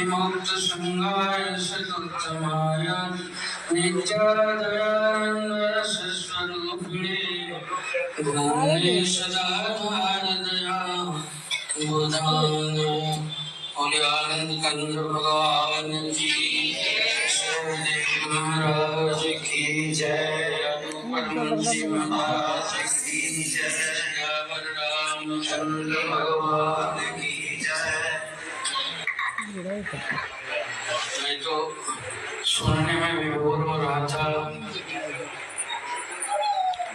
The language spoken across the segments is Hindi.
विमुक्त संगाय सतुत्तमाय नित्यादयानंदरसस्वरूपिणे भूमि सदा भारदया बुधांग कल्याण कंद भगवान की सुखदेव महाराज की जय परमहंस महाराज की जय रामचंद्र भगवान की जय। मैं तो सुनने में विभोर हो रहा था,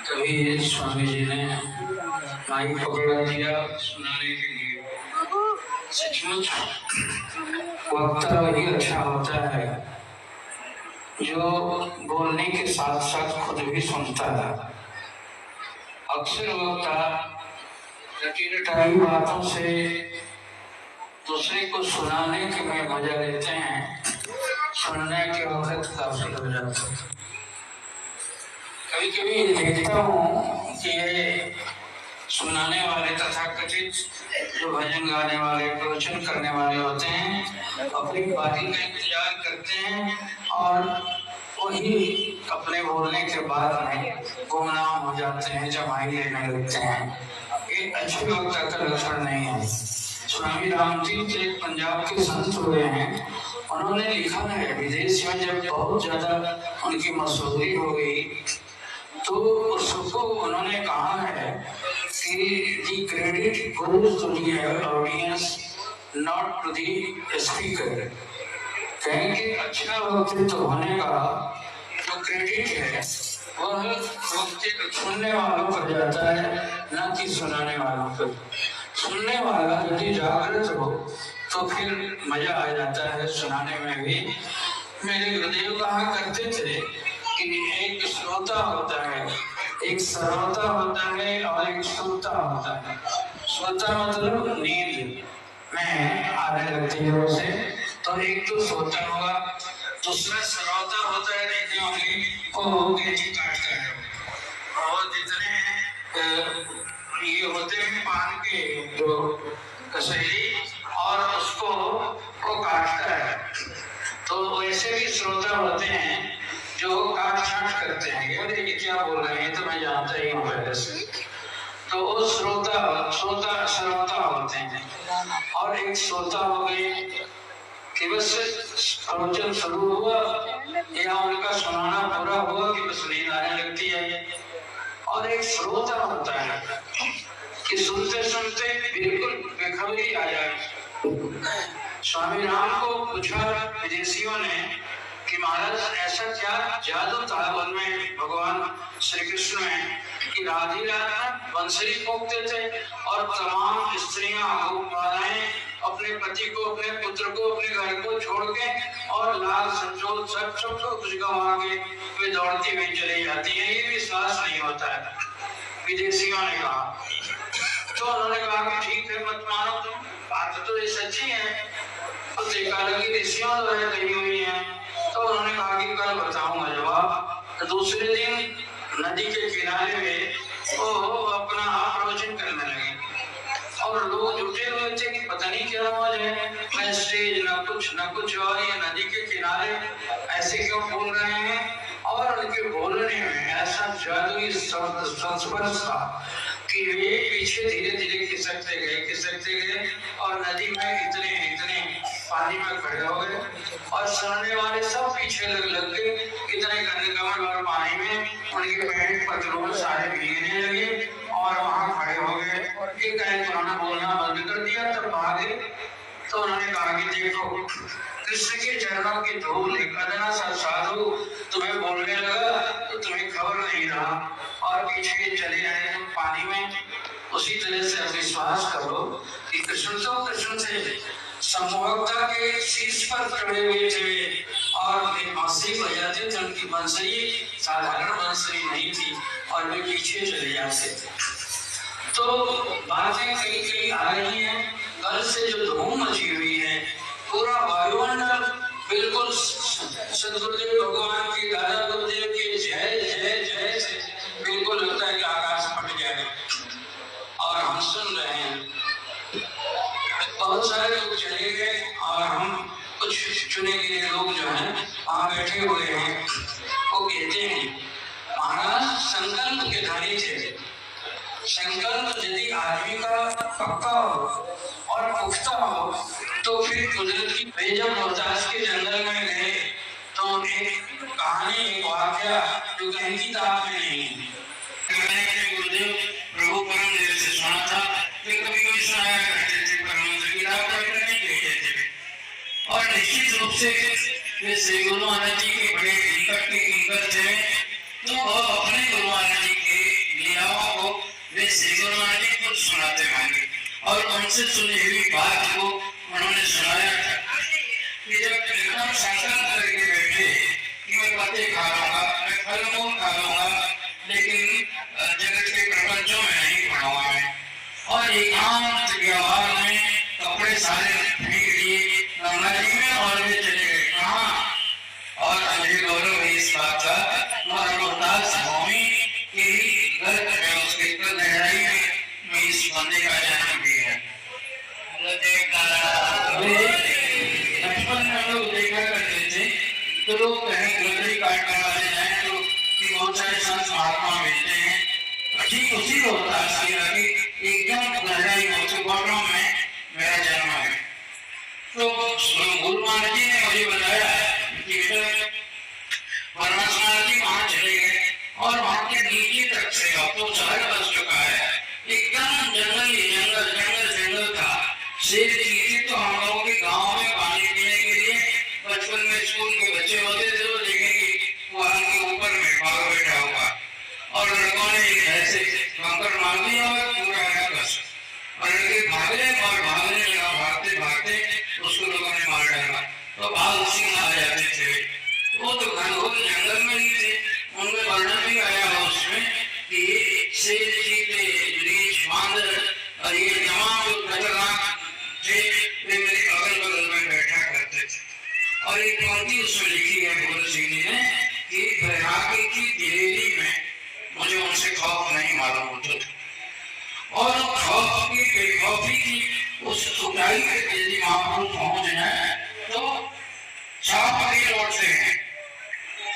तभी स्वामी जी ने माइक पकड़ा दिया सुनाने के लिए। सचमुच वक्ता वही अच्छा होता है जो बोलने के साथ साथ खुद भी सुनता है। अक्सर वक्ता रटी बातों से दूसरे को सुनाने के में मजा लेते हैं, सुनने के वक्त काफी हो जाता है। कभी कभी देखता हूँ कि ये सुनाने वाले तथा कथित जो भजन गाने वाले प्रवचन करने वाले होते हैं अपनी बारी का इंतजार करते हैं और वही अपने बोलने के बाद में गुमनाम हो जाते हैं, जमाई लेने लगते हैं। ये अच्छे वक्ता का लक्षण नहीं है। स्वामी रामतीर्थ एक पंजाब के संत हुए हैं, उन्होंने लिखा है विदेश में जब बहुत ज्यादा उनकी मशहूरी हो गई तो सबको उन्होंने कहा है कि the credit goes to the audience not to the speaker। कहेंगे अच्छा वक्तृत्व होने का जो क्रेडिट है वह वक्तृत्व सुनने वालों पर जाता है, न कि सुनाने वालों पर। सुनने वाला यदि जागृत हो तो फिर मजा आ जाता है सुनाने में भी। मेरे गुरुदेव कहा करते थे कि एक श्रोता होता है, एक श्रोता होता है और एक श्रोता होता है। श्रोता मतलब नींद में आने लगती है उसे, तो एक तो श्रोता होगा, दूसरा श्रोता होता है देखने वाले को कैंची काटता है और जितने ये होते हैं पान के जो कसेली और उसको वो काटता है। तो वैसे भी श्रोता होते हैं जो काट छाट करते हैं, ये क्या बोल रहे हैं तो मैं जानता ही हूँ पहले से। तो वो श्रोता होते हैं और एक श्रोता हो गए कि बस प्रवचन शुरू हुआ या उनका सुनाना पूरा हुआ कि बस नींद आने लगती है। और एक श्रोता होता है कि सुनते सुनते बिल्कुल बेखबरी आ जाए। स्वामी राम को पूछा विदेशियों ने कि महाराज ऐसा क्या जादू था उनमें भगवान श्री कृष्ण में कि राधी राधा बंसरी फूंकते थे और तमाम स्त्रियां गोपालाएं अपने पति को, अपने पुत्र को, अपने घर को छोड़ के और लाल सब कुछ गंवा के वे दौड़ती हुई चली जाती है। ये विश्वास नहीं होता है, विदेशियों ने कहा। तो उन्होंने कहा कि ठीक है मत मानो तुम, बात तो ये सच्ची है, तो ऋषियों द्वारा कही हुई है। तो उन्होंने कहा कि कल बताऊंगा जवाब। तो दूसरे दिन नदी के किनारे में वो अपना प्रवचन करने लगे और लोग जुटे हुए थे कि पता नहीं क्या मौज है, न स्टेज न कुछ और ये नदी के किनारे ऐसे क्यों बोल रहे हैं। और उनके बोलने में ऐसा जादुई संस्पर्श था कि वे पीछे धीरे धीरे खिसकते गए और नदी में इतने पानी में खड़े हो गए और सुनने वाले सब पीछे लग गए। इतने कमर और पानी में उनके पैंट पतलून सारे भीगने लगे और वहां खड़े हो गए। उन्होंने बोलना बंद कर दिया तब भागे। तो उन्होंने कहा कि देखो कृष्ण के चरणों की धूल एक अदना सा साधु तुम्हें बोलने लगा तो तुम्हें खबर नहीं रहा और पीछे चले आए तुम पानी में। उसी तरह से विश्वास करो कि कृष्ण से सम्मोहकता के शीर्ष पर खड़े हुए थे और वे बांसुरी बजाते थे। उनकी बांसुरी साधारण बांसुरी नहीं थी और वे पीछे चले जाते थे। तो बातें कई आ रही हैं। कल से जो धूम मची हुई है, पूरा वायुमंडल बिल्कुल सदगुरुदेव भगवान की, दादा गुरुदेव की जय जय जय से बिल्कुल लगता है कि आकाश फट जाएगा। और हम सुन रहे हैं, बहुत सारे लोग चले गए और हम कुछ चुने हुए लोग जो हैं वहाँ बैठे हुए हैं, वो कहते हैं महाराज संकल्प के धारी थे। संकल्प यदि आदमी का पक्का हो और पुख्ता हो तो फिर कुदरत की वे जब रोहतास के जंगल में गए तो एक कहानी, एक वाकया जो कहीं किताब में नहीं है, मैंने अपने गुरुदेव प्रभु परमदेव से सुना था कि कभी कभी सुनाया करते थे, परमहंस किताब पढ़कर नहीं कहते थे। और निश्चित रूप से वे श्री गुरु महाराज जी के बड़े निकट के किंकर थे, तो वो अपने गुरु महाराज जी के लीलाओं को वे श्री गुरु महाराज जी खुद सुनाते होंगे और उनसे सुनी हुई बात को उन्होंने सुनाया था कि जब एकदम संकल्प करके बैठे कि मैं पत्ते खा लूंगा, मैं फल मूल खा लूंगा, लेकिन जगत के प्रपंचों में नहीं पढ़ूंगा मैं, और एकांत व्यवहार में कपड़े सारे फेंक दिए गंगा जी में और वे चले गए कहाँ। और मुझे गौरव है इस बात का, रोहतास भूमि के ही गर्भ में उसके गहराई में इस बंदे का जन्म भी है। बचपन में लोग देखा करते थे तो लोग कहीं लकड़ी काटने वाले हैं तो बहुत सारे संत महात्मा मिलते हैं। ठीक उसी रोहतास की लगी एकदम गहराई बॉर्डरों में मेरा जन्म है। तो गुरु महाराज जी ने मुझे बताया कि परमात्मा जी वहां चले गए और वहां के नीचे तक से अब तो शहर बस चुका है, एकदम जंगल ही जंगल जंगल जंगल था। शेर चीते तो हम लोगों के गांव में पानी पीने के लिए बचपन में स्कूल के बच्चे होते थे तो देखेंगे वहां के ऊपर में बाघ बैठा हुआ और लड़कों ने एक ऐसे कंकड़ मार दिया और पूरा बस और लड़के भागे और भागने लगा, भागते भागते उसको लोगों ने मार डाला। तो बाघ उसी में आ जाते थे। वो तो घनघोर जंगल में ही थे, उनमें वर्णन भी आया है उसमें कि शेर चीते रीछ बांदर और ये तमाम जो खतरनाक थे वे मेरे अगल बगल में बैठा करते थे। और एक पंक्ति उसमें लिखी है भगत सिंह जी ने कि बैरागी की दिलेरी में मुझे उनसे खौफ नहीं मालूम होता था और खौफ की बेखौफी की उस ऊंचाई पे यदि महापुरुष पहुंच जाए तो छाप के लौटते हैं।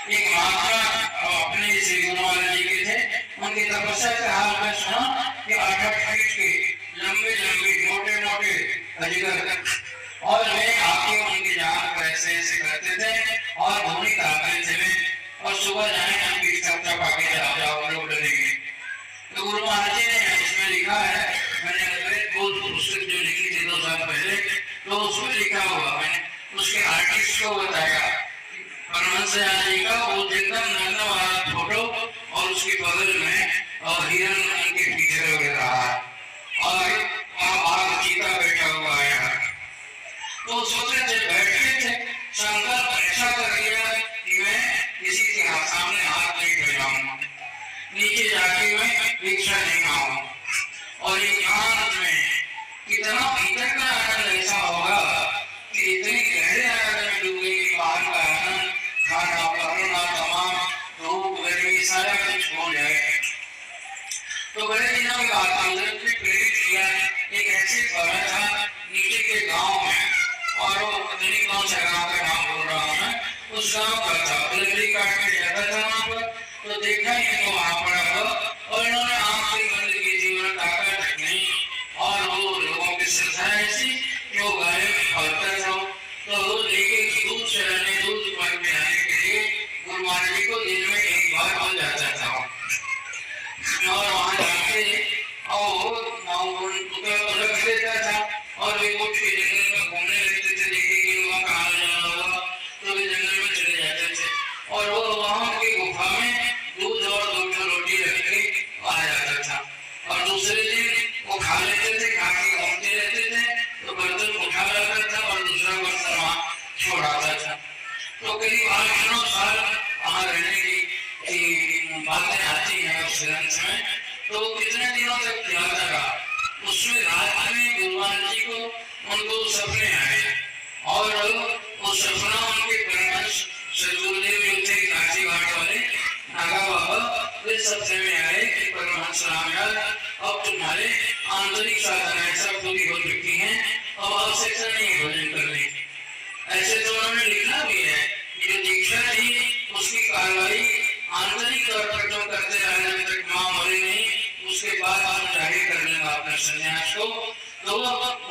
एक महात्मा अपने श्री गुरु महाराज जी के थे, उनकी तपस्या का हाल में सुना कि 8-8 फीट के लंबे लंबे मोटे मोटे अजगर और वे आके उनकी जान को ऐसे ऐसे करते थे और भूमि काटते थे और सुबह जाए उनकी चपचा पाके जाओ लोग डरेंगे। तो गुरु महाराज जी ने इसमें लिखा है, मैंने पुस्तक जो लिखी थी 2 साल पहले तो उसमें लिखा हुआ, मैंने उसके आर्टिस्ट को बताया परमहंस जी का वो एकदम नग्न वाला फोटो और उसके बगल में और हिरन उनके पीछे लग रहा है और वहाँ चीता बैठा हुआ है। तो सोचे थे बैठे थे, संकल्प ऐसा कर लिया कि मैं किसी के सामने हाथ नहीं फैलाऊंगा, नीचे जाके मैं भिक्षा नहीं खाऊंगा और एकांत में कितना भीतर का आनंद ऐसा होगा कि इतने गहरे आनंद में डूबे कि बाहर का आनंद खाना पीना तमाम धूप गर्मी सारा कुछ हो जाए। तो बड़े दिनों के बाद कुदरत ने प्रेरित किया, एक ऐसे बड़ा था नीचे के गांव में और वो पता नहीं कौन सा गांव का नाम बोल रहा हूँ मैं, उस गांव का था, लकड़ी काट के जाता था वहां पर तो देखा ही तो वहां पड़ा हुआ और इन्होंने आंखें बंद की थी, उन्होंने ताका तक नहीं और वो लोगों की श्रद्धा ऐसी कि वो गाय में फलता था तो वो लेके दूध चलाने दूध पर में आने के लिए गुरु महाराज जी को दिन में एक बार हो जाता था और वहां जाके और रख देता था और वे उठ के जंगल में घूमने लगते थे, देखे कि वहाँ कहाँ जाना होगा तो वे जंगल में चले जाते थे और वो वहाँ की गुफा में दूध और 2 रोटी रख के आ जाता था और दूसरे दिन वो खा लेते थे, खा के घूमते रहते थे तो बर्तन उठा लाता था और दूसरा बर्तन वहाँ छोड़ आता था। तो करीब 8-9 साल वहाँ रहने की बातें आती हैं उस ग्रंथ में। तो कितने दिनों तक खिलाता रहा, उसमें रात में गुरु महाराज जी को उनको सपने आए और वो सपना उनके परमहंस सदगुरुदेव जो थे काशी घाट वाले नागा बाबा वे सपने में आए कि परमहंस रामलाल अब तुम्हारे आंतरिक साधनाएं सब पूरी हो चुकी हैं, अब आवश्यकता नहीं भजन करने की। ऐसे तो उन्होंने लिखना भी है कि जो दीक्षा थी उसकी कार्रवाई आंतरिक तौर पर तो करते रहने जब तक मां मरी नहीं, उसके बाद आप जारी कर लेगा अपने संन्यास को, तो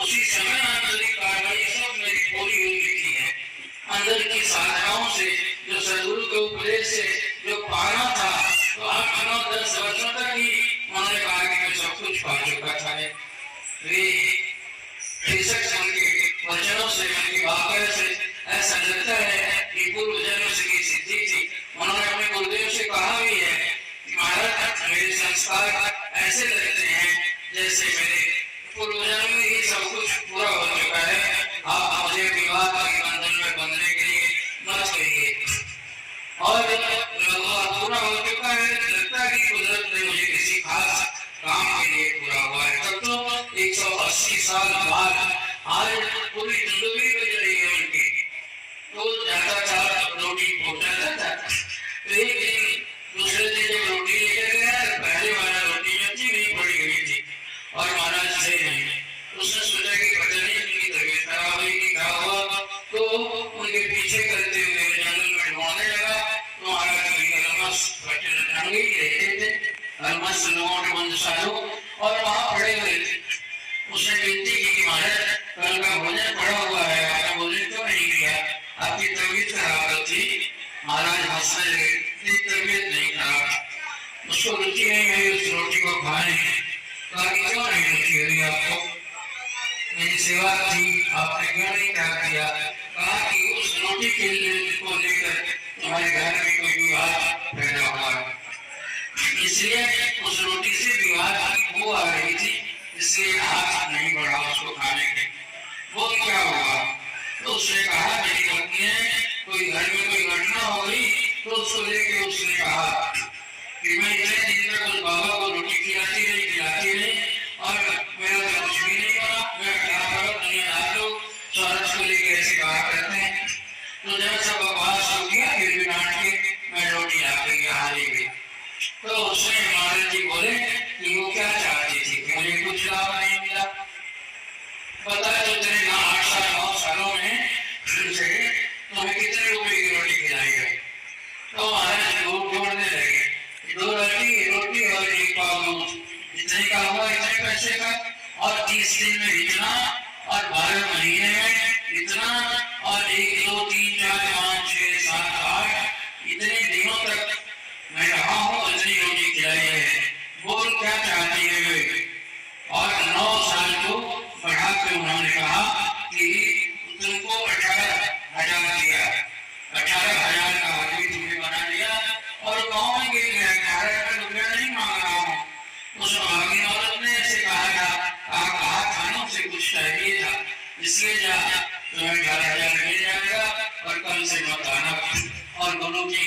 उसी समय आंतरिक कार्रवाई सब मेरी पूरी हो चुकी है। अंदर की साधनाओं से जो सदगुरु के उपदेश से जो पाना था, तो 8-9-10 वर्षों तक ही उन्होंने कहा कि मैं सब कुछ पा चुका था। वे उनके वचनों से, उनके वाक्य से ऐसा लगता है कि पूर्व जन्म से की सिद्धि थी। उन्होंने अपने गुरुदेव से कहा भी है कि महाराज मेरे संस्कार ऐसे लगते हैं जैसे मेरे पूर्व जन्म में ही सब कुछ पूरा हो चुका है, आप मुझे विवाह के बंधन में बंधने के लिए मत कहिए। और पूरा हो चुका है, लगता है कि कुदरत ने मुझे किसी खास काम के लिए पूरा हुआ है। तब तो 180 साल बाद आज पूरी जिंदगी बज रही है उनकी, तो जाता था रोटी पहुंचाता था। एक दिन दूसरे दिन जब रोटी लेकर गया, पहले वाला रोटी जो थी नहीं पड़ी हुई थी और महाराज से नहीं, उसने सोचा कि पता नहीं उनकी तबीयत खराब हुई कि क्या हुआ, तो उनके पीछे करते हुए जंगल में ढूंढने लगा। तो महाराज रहते थे अलमस्त नोट बंद सालों और वहां पड़े हुए थे। उसने विनती की कि महाराज कल का भोजन पड़ा हुआ है, आपका भोजन क्यों नहीं किया, आपकी तबीयत खराब थी। महाराज हंसने लगे, तबीयत नहीं खराब, उसको रुचि नहीं हुई उस रोटी को खाने। कहा कि क्यों नहीं रुचि हुई आपको, मेरी सेवा थी, आपने क्यों नहीं क्या किया। कहा कि उस रोटी के को लेकर तुम्हारे घर में कोई विवाद पैदा हुआ है, इसलिए उस रोटी से विवाद की बू आ रही थी, इसलिए हाथ नहीं बढ़ा उसको खाने के। वो क्या हुआ, तो उसने कहा मेरी पत्नी है, कोई घर में कोई घटना हो गई, तो उसको लेके उसने कहा कि मैं इतने दिन तक उस बाबा को रोटी खिलाती रही और मेरा तो कुछ भी नहीं बना, मैं क्या करूं, दुनिया आप लोग स्वार्थ को लेके ऐसे कहा करते हैं। तो जब सब बकवास हो गया, फिर भी डांट के मैं रोटी लाके यहाँ ले गई। तो उसने महाराज जी बोले कि वो क्या चाहती थी कि मुझे कुछ लाभ नहीं मिला, पता है तो तेरे 8-9 सालों में तुम्हें कितने रुपए की रोटी खिलाई गई। तो महाराज लोग जोड़ने लगे, 2 रोटी और 1 पाव दूध, इतने का हुआ, इतने पैसे का, और 30 दिन में इतना, और 12 महीने में इतना, और 1, 2, 3, 4, 5, 6, 7, 8 इतने दिनों तक मैं रहा हूँ, इतनी रोटी खिलाई है। बोल क्या चाहती है वे। और 9 साल को बढ़ा के उन्होंने कहा कि तुमको 18,000 दिया, 18,000 का आदमी तुम्हें बना दिया, और गाँव में गए 18,000 रुपया नहीं मांग रहा हूँ। उस भागी औरत ने ऐसे कहा था ना, उसे कुछ चाहिए था, इसलिए जा तुम्हें 18,000 मिल जाएगा और कल से मत आना। और गुरु की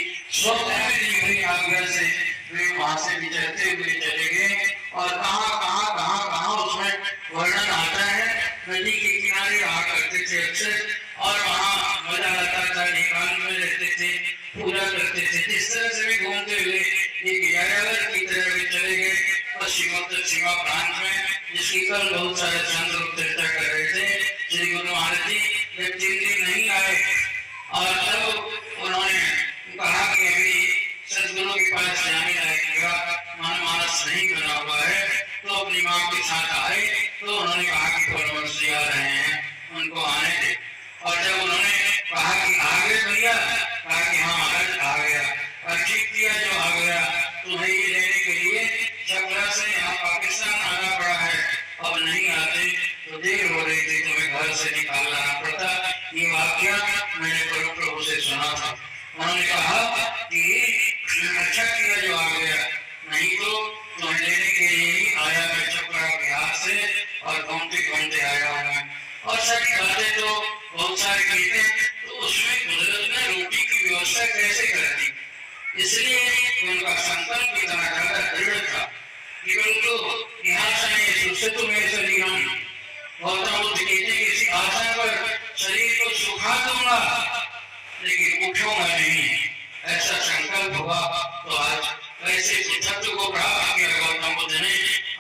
आज्ञा से वे वहां से विचरते हुए चले गए। और कहाँ उसमें वर्णन आता है, नदी के किनारे रहा करते थे अक्सर, और वहाँ मजा आता था, एकांत में रहते थे, पूजा करते थे। इस तरह से भी घूमते हुए एक यायावर की तरह वे चले गए पश्चिमोत्तर सीमा प्रांत में, जिसकी कल बहुत सारे संत चर्चा कर रहे थे। श्री गुरु महाराज जी जब 3 दिन नहीं आए और तब उन्होंने कहा कि अभी सदगुरु के पास जाने आएगा, मानस नहीं बना हुआ है, तो अपनी माँ के साथ आए। तो उन्होंने कहा कि परामर्श आ रहे हैं, उनको आने दे। और जब उन्होंने कहा कि आ गए भैया, कहा कि हाँ महाराज आ गया, और ठीक किया जो आ गया, तुम्हें ये लेने के लिए छपरा से यहाँ पाकिस्तान आना पड़ा है, अब नहीं आते तो देर हो रही थी, तुम्हें घर से निकालना पड़ता। ये वाक्य मैंने परम प्रभु से सुना था। उन्होंने कहा कि अच्छा किया जो आ गया, नहीं तो तुम्हें लेने के लिए ही आया मैं छपरा बिहार से, और घूमते घूमते आया हूँ। और सारी बातें तो बहुत सारी की थी, तो उसमें कुदरत ने रोटी की व्यवस्था कैसे कर दी, इसलिए उनका संकल्प इतना ज्यादा दृढ़ था कि उनको यहाँ से तुम्हें शरीर गौतम बुद्ध कहते हैं किसी आसन पर शरीर को सुखा दूंगा लेकिन उठूंगा नहीं, ऐसा संकल्प हुआ। तो आज वैसे बुद्धत्व को प्राप्त किया गौतम बुद्ध ने,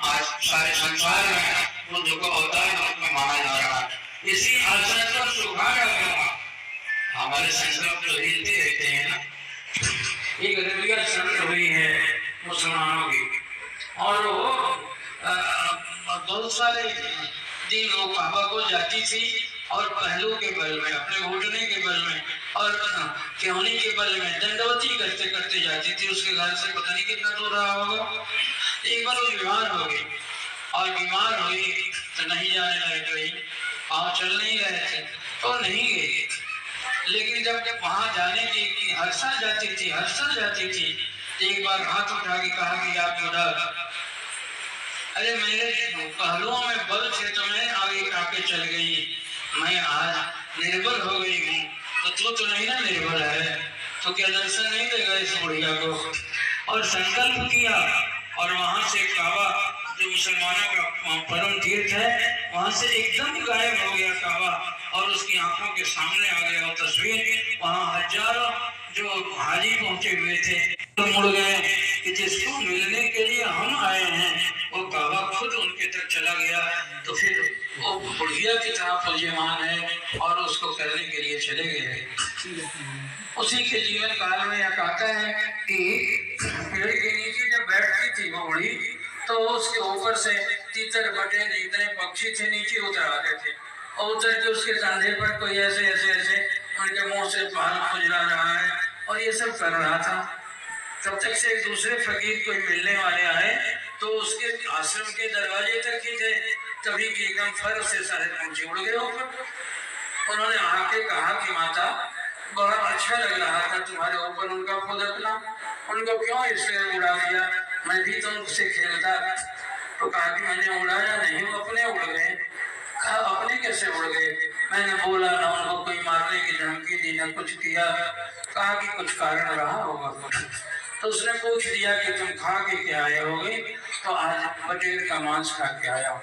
आज सारे संसार में बुद्ध को अवतार रूप में माना जा रहा है। इसी आसन पर सुखा डालूंगा, हमारे संकल्प तो हिलते रहते हैं ना। एक रबिया संत हुई है मुसलमानों की, और वो बहुत सारे दिन वो काबा को जाती थी और पहलू के बल में, अपने घुटने के बल में और केहनी के बल में दंडवती करते करते जाती थी। उसके घर से पता नहीं कितना दूर रहा होगा। एक बार वो बीमार हो गई, और बीमार हुई तो नहीं जाने लायक रही, पाँव चल नहीं रहे थे तो नहीं गई। लेकिन जब वहां जाने की हर साल जाती थी, हर साल जाती थी, एक बार हाथ उठा के कहा कि आप उधर, अरे मेरे पहलुओं में बल थे तो मैं आगे आके चल गई, मैं आज निर्बल हो गई हूँ, तो तू तो नहीं ना निर्बल है, तो क्या दर्शन नहीं देगा इस बुढ़िया को? और संकल्प किया, और वहां से काबा जो मुसलमानों का परम तीर्थ है, वहां से एकदम गायब हो गया काबा, और उसकी आंखों के सामने आ गया वो तस्वीर। वहां हजारों जो हाजी पहुंचे हुए थे तो मुड़ गए कि जिसको मिलने के लिए हम आए हैं वो काबा खुद उनके तक चला गया। तो फिर वो बुढ़िया की तरह पूज्यमान है और उसको करने के लिए चले गए। उसी के जीवन काल में यह कहता है कि पेड़ के नीचे जब बैठती थी वो बुढ़ी, तो उसके ऊपर से तीतर बटे जितने पक्षी थे नीचे उतर आते थे, और उतर के उसके कंधे पर कोई ऐसे ऐसे ऐसे उनके मुंह से पान खुजला रहा है, और ये सब कर रहा था। तब तक से एक दूसरे फकीर कोई मिलने वाले आए, तो उसके आश्रम के दरवाजे तक ही थे, तभी की एकदम फर से सारे पंछी उड़ गए ऊपर। उन्होंने आके कहा कि माता, बड़ा अच्छा लग रहा था तुम्हारे ऊपर उनका फुदकना, उनको क्यों इसलिए उड़ा दिया? मैं भी तो उनसे खेलता। तो कहा कि मैंने उड़ाया नहीं, वो अपने उड़ गए। कहा अपने कैसे उड़ गए? मैंने बोला ना उनको कोई मारने की धमकी दी, ना कुछ किया। कहा कि कुछ कारण रहा होगा। तो उसने पूछ दिया कि तुम खा के क्या आए होगे? तो आज बटेर का मांस खा के आया हूँ।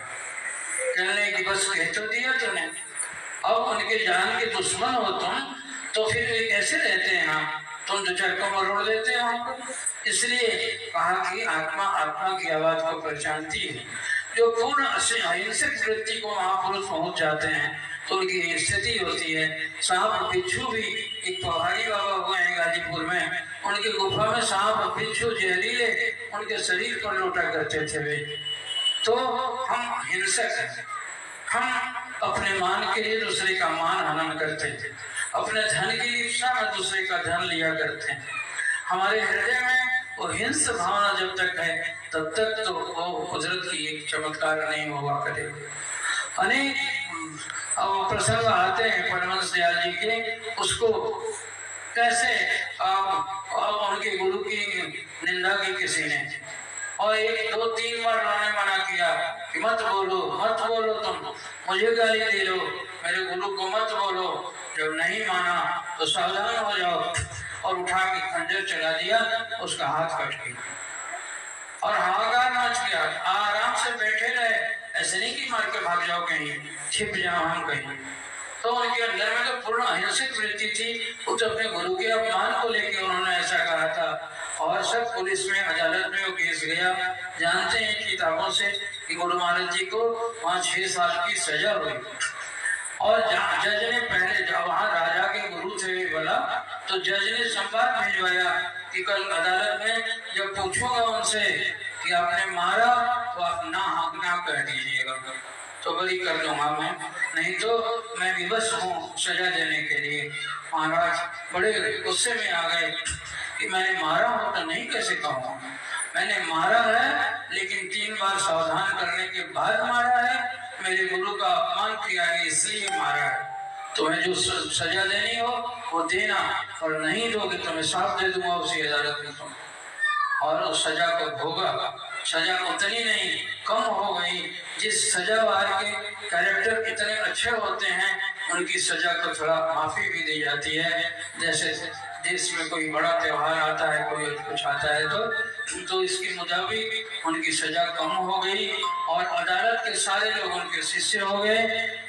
कहने की बस कह तो दिया तुमने, अब उनके जान के दुश्मन हो तुम, तो फिर कैसे रहते हैं आप? तुम दो चार को मरोड़ देते हो हमको। इसलिए कहा कि आत्मा आत्मा की आवाज को पहचानती है। जो पूर्ण अहिंसक वृत्ति को महापुरुष पहुंच जाते हैं तो उनकी स्थिति होती है। सांप बिच्छू भी, एक पहाड़ी बाबा हुए हैं गाजीपुर में, उनकी गुफा में सांप बिच्छू जहरीले उनके शरीर पर लौटा करते थे वे। तो हम हिंसक हैं, हम अपने मान के लिए दूसरे का मान हनन करते थे, अपने धन की इच्छा में दूसरे का धन लिया करते हैं। हमारे हृदय में वो हिंस भावना जब तक है तब तक तो वो कुदरत की एक चमत्कार नहीं हुआ करेगा। अनेक प्रसंग आते हैं परमहंस दयाल जी के, उसको कैसे उनके गुरु की निंदा की किसी ने, और एक दो तीन बार उन्होंने मना किया कि मत बोलो तुम, मुझे गाली दे लो, मेरे गुरु को मत बोलो। जब नहीं माना तो सावधान हो जाओ, और उठा के खंजर चला दिया, उसका हाथ कट गया और हाहाकार मच गया। आराम से बैठे रहे, ऐसे नहीं कि मार के भाग जाओ कहीं, छिप जाओ हम कहीं। तो उनके अंदर में तो पूर्ण अहिंसक वृत्ति थी। उस अपने गुरु के अपमान को लेकर उन्होंने ऐसा कहा था, और सब पुलिस में अदालत में वो केस गया। जानते हैं किताबों से कि गुरु महाराज जी को वहाँ 6 साल की सजा हुई, और जज ने पहले जब वहाँ राजा के गुरु थे बोला, तो जज ने संवाद भिजवाया कि कल अदालत में जब पूछूंगा उनसे कि आपने मारा तो आप ना कह दीजिएगा, तो बरी कर दूंगा मैं, नहीं तो मैं विवश हूँ सजा देने के लिए। महाराज बड़े गुस्से में आ गए कि मैंने मारा हो तो नहीं कैसे कहूँ, मैंने मारा है लेकिन 3 बार सावधान करने के बाद मारा है, मेरे गुरु का अपमान किया है इसलिए मारा है। तुम्हें जो सजा देनी हो वो देना, और नहीं दोगे तो मैं साफ दे दूंगा उसी अदालत में तुम, और उस सजा को भोगा। सजा उतनी नहीं कम हो गई, जिस सजावार के कैरेक्टर इतने अच्छे होते हैं उनकी सजा को थोड़ा माफी भी दी जाती है। जैसे देश में कोई बड़ा त्योहार आता है, कोई कुछ आता है, तो इसके मुताबिक उनकी सजा कम हो गई, और अदालत के सारे लोग उनके शिष्य हो गए।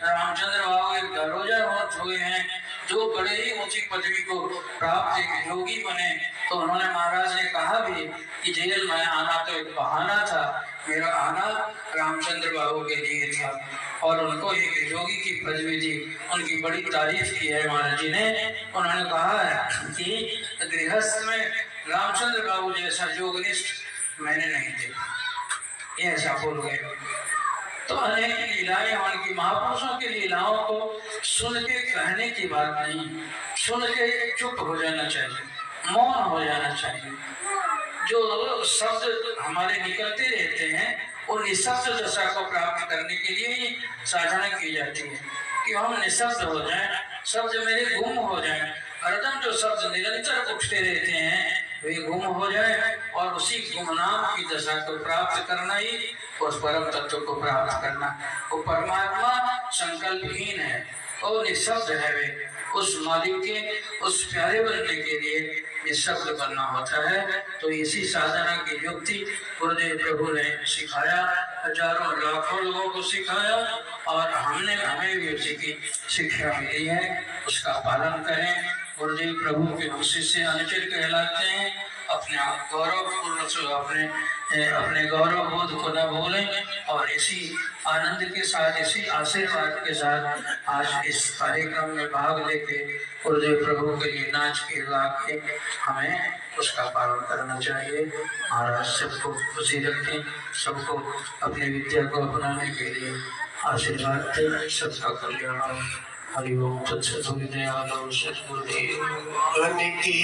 रामचंद्र बाबू एक दरोजा हुए हैं जो बड़े ही ऊंची पदवी को प्राप्त एक योगी बने। तो उन्होंने महाराज ने कहा भी कि जेल में आना तो एक बहाना था, मेरा आना रामचंद्र बाबू के लिए था। और उनको एक योगी की पदवी दी। उनकी बड़ी तारीफ की है महाराज जी ने। उन्होंने कहा है कि गृहस्थ में रामचंद्र बाबू जैसा योगनिष्ठ मैंने नहीं देखा, ये ऐसा बोल गए। तो अनेक लीलाएं, उनकी महापुरुषों की लीलाओं को सुन के कहने की बात नहीं, सुन के चुप हो जाना चाहिए, मौन हो जाना चाहिए। जो शब्द हमारे निकलते रहते हैं वो निशब्द दशा को प्राप्त करने के लिए ही साधना की जाती है कि हम निशब्द हो जाएं, शब्द मेरे गुम हो जाएं। हरदम जो शब्द निरंतर उठते रहते हैं वे गुम हो जाए और उसी गुमनाम की दशा को प्राप्त करना ही उस परम तत्व को प्राप्त करना। वो परमात्मा संकल्पहीन है और निशब्द है। वे उस मालिक के उस प्यारे बनने के लिए निशब्द बनना होता है। तो इसी साधना की युक्ति गुरुदेव प्रभु ने सिखाया, हजारों लाखों लोगों को सिखाया और हमें भी उसी की शिक्षा मिली है। उसका पालन करें। गुरुदेव प्रभु के शिष्य अनुचर कहलाते हैं। अपने गौरवपूर्ण से अपने गौरव बोध को न भूलें और इसी आनंद के साथ, इसी आशीर्वाद के साथ आज इस कार्यक्रम में भाग लेके गुरुदेव प्रभु के लिए नाच के गा के हमें उसका पालन करना चाहिए। महाराज सबको खुशी रखें, सबको अपनी विद्या को अपनाने के लिए आशीर्वाद दें। सबका कल्याण। हरि ओम। सत्संग दयाल सतगुरुदेव की